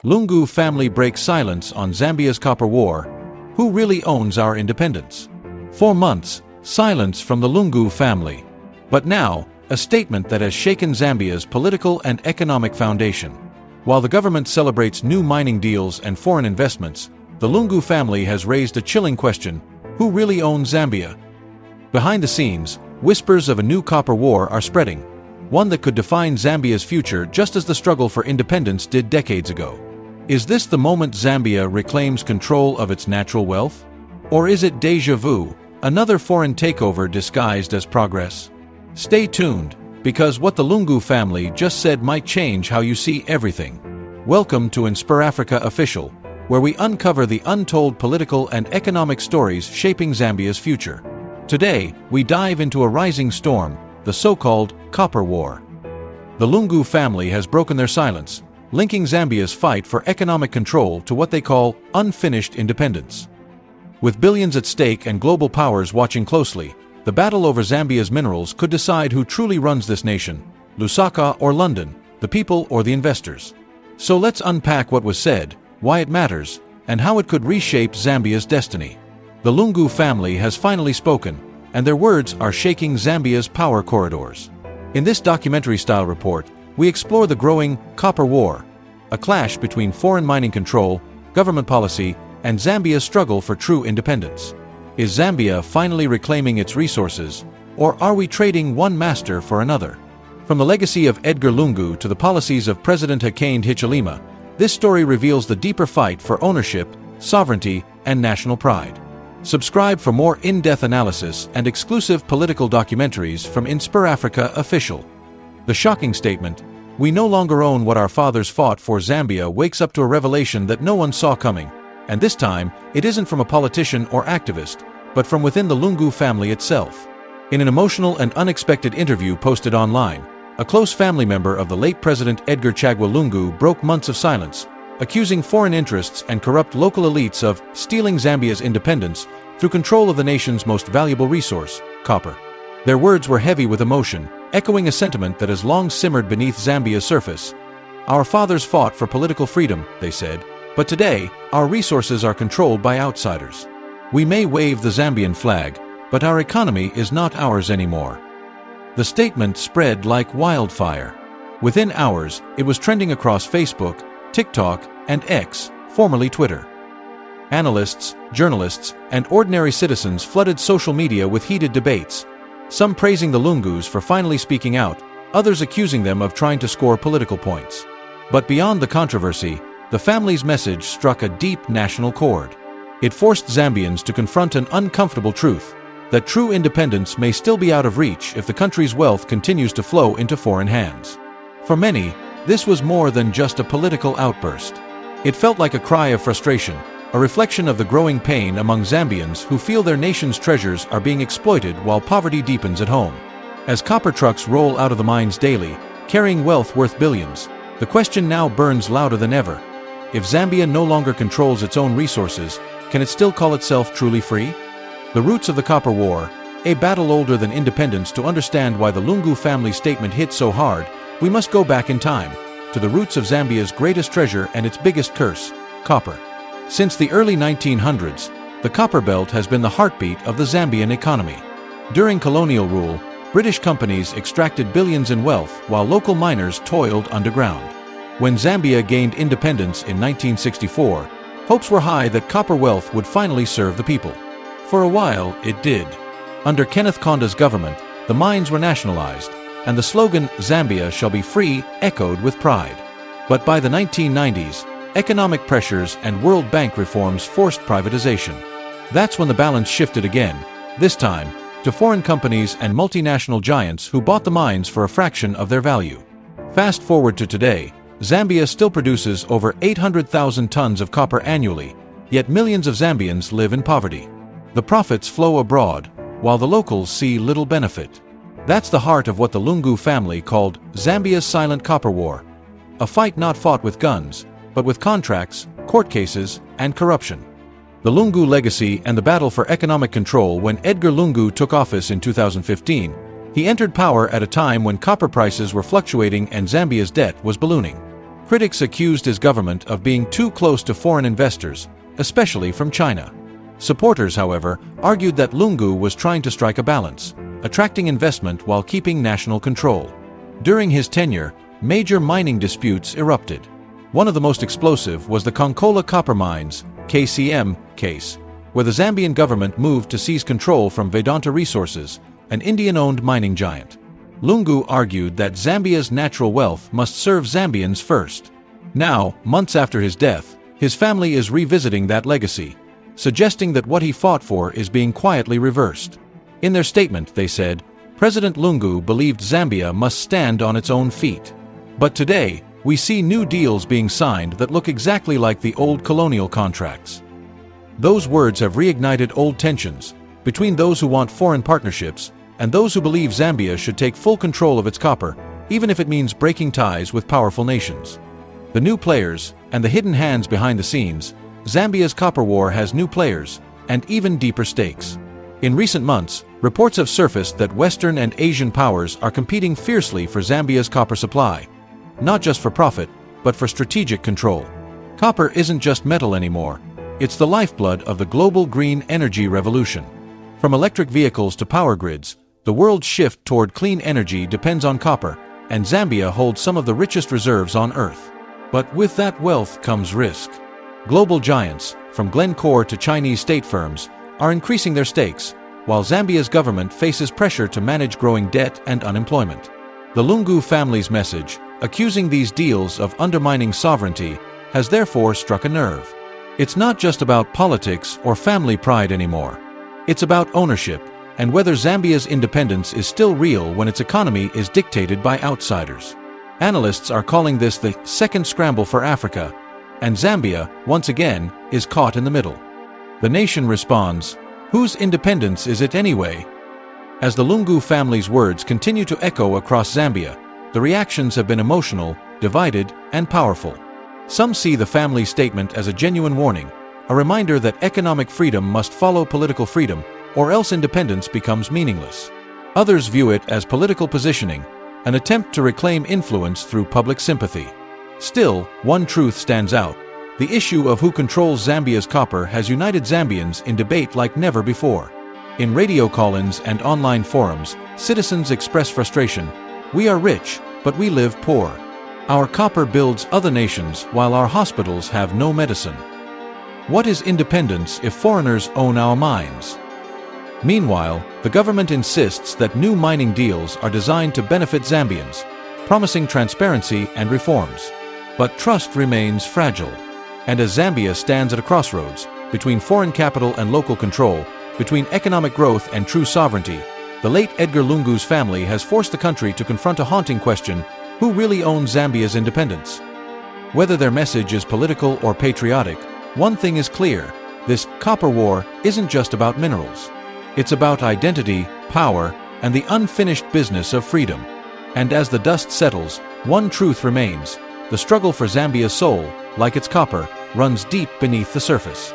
Lungu family breaks silence on Zambia's copper war. Who really owns our independence? 4 months, silence from the Lungu family. But now, a statement that has shaken Zambia's political and economic foundation. While the government celebrates new mining deals and foreign investments, the Lungu family has raised a chilling question: who really owns Zambia? Behind the scenes, whispers of a new copper war are spreading, one that could define Zambia's future just as the struggle for independence did decades ago. Is this the moment Zambia reclaims control of its natural wealth? Or is it déjà vu, another foreign takeover disguised as progress? Stay tuned, because what the Lungu family just said might change how you see everything. Welcome to InspirAfrica Official, where we uncover the untold political and economic stories shaping Zambia's future. Today, we dive into a rising storm, the so-called Copper War. The Lungu family has broken their silence, linking Zambia's fight for economic control to what they call unfinished independence. With billions at stake and global powers watching closely, the battle over Zambia's minerals could decide who truly runs this nation: Lusaka or London, the people or the investors. So let's unpack what was said, why it matters, and how it could reshape Zambia's destiny. The Lungu family has finally spoken, and their words are shaking Zambia's power corridors. In this documentary-style report, we explore the growing Copper War, a clash between foreign mining control, government policy, and Zambia's struggle for true independence. Is Zambia finally reclaiming its resources, or are we trading one master for another? From the legacy of Edgar Lungu to the policies of President Hakainde Hichilema, this story reveals the deeper fight for ownership, sovereignty, and national pride. Subscribe for more in-depth analysis and exclusive political documentaries from InspirAfrica Official. The shocking statement, "We no longer own what our fathers fought for," Zambia wakes up to a revelation that no one saw coming. And this time, it isn't from a politician or activist, but from within the Lungu family itself. In an emotional and unexpected interview posted online, a close family member of the late President Edgar Lungu broke months of silence, accusing foreign interests and corrupt local elites of stealing Zambia's independence through control of the nation's most valuable resource, copper. Their words were heavy with emotion, echoing a sentiment that has long simmered beneath Zambia's surface. "Our fathers fought for political freedom," they said, "but today, our resources are controlled by outsiders. We may wave the Zambian flag, but our economy is not ours anymore." The statement spread like wildfire. Within hours, it was trending across Facebook, TikTok, and X, formerly Twitter. Analysts, journalists, and ordinary citizens flooded social media with heated debates, some praising the Lungus for finally speaking out, others accusing them of trying to score political points. But beyond the controversy, the family's message struck a deep national chord. It forced Zambians to confront an uncomfortable truth: that true independence may still be out of reach if the country's wealth continues to flow into foreign hands. For many, this was more than just a political outburst. It felt like a cry of frustration, a reflection of the growing pain among Zambians who feel their nation's treasures are being exploited while poverty deepens at home. As copper trucks roll out of the mines daily, carrying wealth worth billions, the question now burns louder than ever: if Zambia no longer controls its own resources, can it still call itself truly free? The roots of the Copper War, a battle older than independence. To understand why the Lungu family statement hit so hard, we must go back in time, to the roots of Zambia's greatest treasure and its biggest curse, copper. Since the early 1900s, the copper belt has been the heartbeat of the Zambian economy. During colonial rule, British companies extracted billions in wealth while local miners toiled underground. When Zambia gained independence in 1964, hopes were high that copper wealth would finally serve the people. For a while, it did. Under Kenneth Kanda's government, the mines were nationalized, and the slogan, "Zambia shall be free," echoed with pride. But by the 1990s, economic pressures and World Bank reforms forced privatization. That's when the balance shifted again, this time to foreign companies and multinational giants who bought the mines for a fraction of their value. Fast forward to today, Zambia still produces over 800,000 tons of copper annually, yet millions of Zambians live in poverty. The profits flow abroad, while the locals see little benefit. That's the heart of what the Lungu family called Zambia's silent copper war, a fight not fought with guns, but with contracts, court cases, and corruption. The Lungu legacy and the battle for economic control. When Edgar Lungu took office in 2015, he entered power at a time when copper prices were fluctuating and Zambia's debt was ballooning. Critics accused his government of being too close to foreign investors, especially from China. Supporters, however, argued that Lungu was trying to strike a balance, attracting investment while keeping national control. During his tenure, major mining disputes erupted. One of the most explosive was the Konkola copper mines (KCM) case, where the Zambian government moved to seize control from Vedanta Resources, an Indian-owned mining giant. Lungu argued that Zambia's natural wealth must serve Zambians first. Now, months after his death, his family is revisiting that legacy, suggesting that what he fought for is being quietly reversed. In their statement, they said, President Lungu believed Zambia must stand on its own feet. But today, we see new deals being signed that look exactly like the old colonial contracts. Those words have reignited old tensions between those who want foreign partnerships and those who believe Zambia should take full control of its copper, even if it means breaking ties with powerful nations. The new players and the hidden hands behind the scenes, Zambia's copper war has new players and even deeper stakes. In recent months, reports have surfaced that Western and Asian powers are competing fiercely for Zambia's copper supply, not just for profit, but for strategic control. Copper isn't just metal anymore. It's the lifeblood of the global green energy revolution. From electric vehicles to power grids, the world's shift toward clean energy depends on copper, and Zambia holds some of the richest reserves on Earth. But with that wealth comes risk. Global giants, from Glencore to Chinese state firms, are increasing their stakes, while Zambia's government faces pressure to manage growing debt and unemployment. The Lungu family's message, accusing these deals of undermining sovereignty, has therefore struck a nerve. It's not just about politics or family pride anymore. It's about ownership, and whether Zambia's independence is still real when its economy is dictated by outsiders. Analysts are calling this the second scramble for Africa, and Zambia, once again, is caught in the middle. The nation responds, whose independence is it anyway? As the Lungu family's words continue to echo across Zambia, the reactions have been emotional, divided, and powerful. Some see the family statement as a genuine warning, a reminder that economic freedom must follow political freedom, or else independence becomes meaningless. Others view it as political positioning, an attempt to reclaim influence through public sympathy. Still, one truth stands out. The issue of who controls Zambia's copper has united Zambians in debate like never before. In radio call-ins and online forums, citizens express frustration. We are rich, but we live poor. Our copper builds other nations while our hospitals have no medicine. What is independence if foreigners own our mines? Meanwhile, the government insists that new mining deals are designed to benefit Zambians, promising transparency and reforms. But trust remains fragile. And as Zambia stands at a crossroads, between foreign capital and local control, between economic growth and true sovereignty, the late Edgar Lungu's family has forced the country to confront a haunting question: who really owns Zambia's independence? Whether their message is political or patriotic, one thing is clear: this copper war isn't just about minerals. It's about identity, power, and the unfinished business of freedom. And as the dust settles, one truth remains: the struggle for Zambia's soul, like its copper, runs deep beneath the surface.